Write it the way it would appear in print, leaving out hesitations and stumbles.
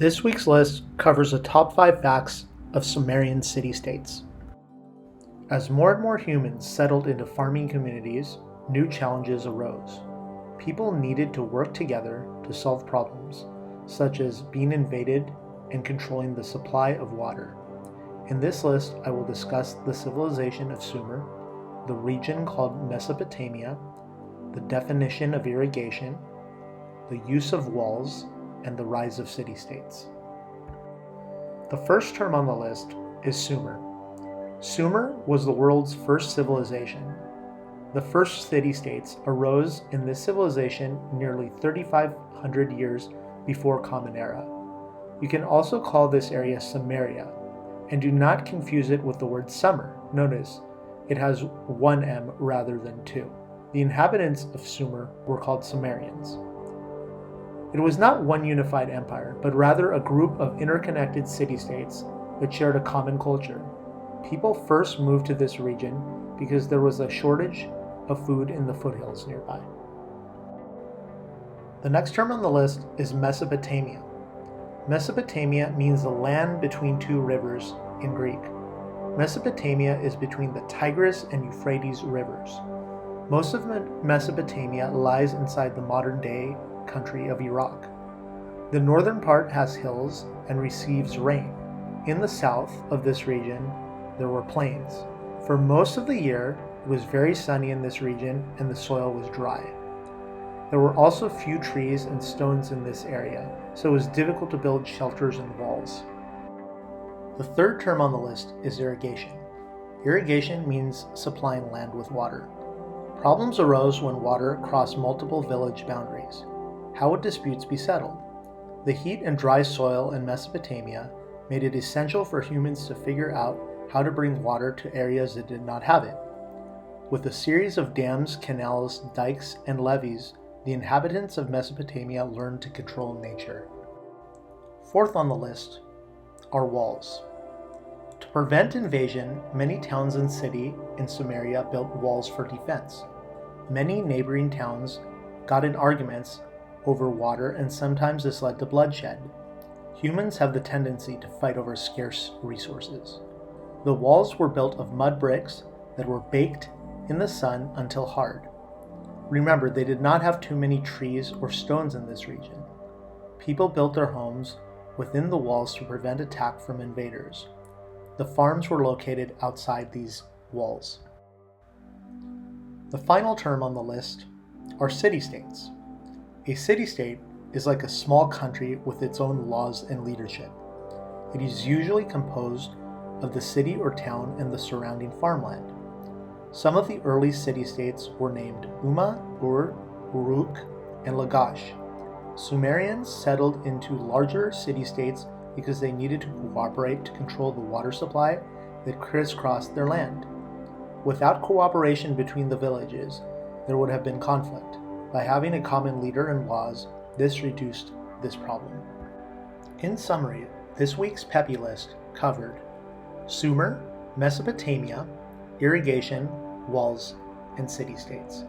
This week's list covers the top 5 facts of Sumerian city-states. As more and more humans settled into farming communities, new challenges arose. People needed to work together to solve problems, such as being invaded and controlling the supply of water. In this list, I will discuss the civilization of Sumer, the region called Mesopotamia, the definition of irrigation, the use of walls, and the rise of city-states. The first term on the list is Sumer. Sumer was the world's first civilization. The first city-states arose in this civilization nearly 3,500 years before Common Era. You can also call this area Sumeria, and do not confuse it with the word summer. Notice, it has one M rather than two. The inhabitants of Sumer were called Sumerians. It was not one unified empire, but rather a group of interconnected city-states that shared a common culture. People first moved to this region because there was a shortage of food in the foothills nearby. The next term on the list is Mesopotamia. Mesopotamia means the land between two rivers in Greek. Mesopotamia is between the Tigris and Euphrates rivers. Most of Mesopotamia lies inside the modern-day country of Iraq. The northern part has hills and receives rain. In the south of this region, there were plains. For most of the year, it was very sunny in this region and the soil was dry. There were also few trees and stones in this area, so it was difficult to build shelters and walls. The third term on the list is irrigation. Irrigation means supplying land with water. Problems arose when water crossed multiple village boundaries. How would disputes be settled? The heat and dry soil in Mesopotamia made it essential for humans to figure out how to bring water to areas that did not have it. With a series of dams, canals, dikes, and levees, the inhabitants of Mesopotamia learned to control nature. Fourth on the list are walls. To prevent invasion, many towns and cities in Sumeria built walls for defense. Many neighboring towns got in arguments over water, and sometimes this led to bloodshed. Humans have the tendency to fight over scarce resources. The walls were built of mud bricks that were baked in the sun until hard. Remember, they did not have too many trees or stones in this region. People built their homes within the walls to prevent attack from invaders. The farms were located outside these walls. The final term on the list are city-states. A city-state is like a small country with its own laws and leadership. It is usually composed of the city or town and the surrounding farmland. Some of the early city-states were named Umma, Ur, Uruk, and Lagash. Sumerians settled into larger city-states because they needed to cooperate to control the water supply that crisscrossed their land. Without cooperation between the villages, there would have been conflict. By having a common leader and laws, this reduced this problem. In summary, this week's Peppy List covered Sumer, Mesopotamia, irrigation, walls, and city-states.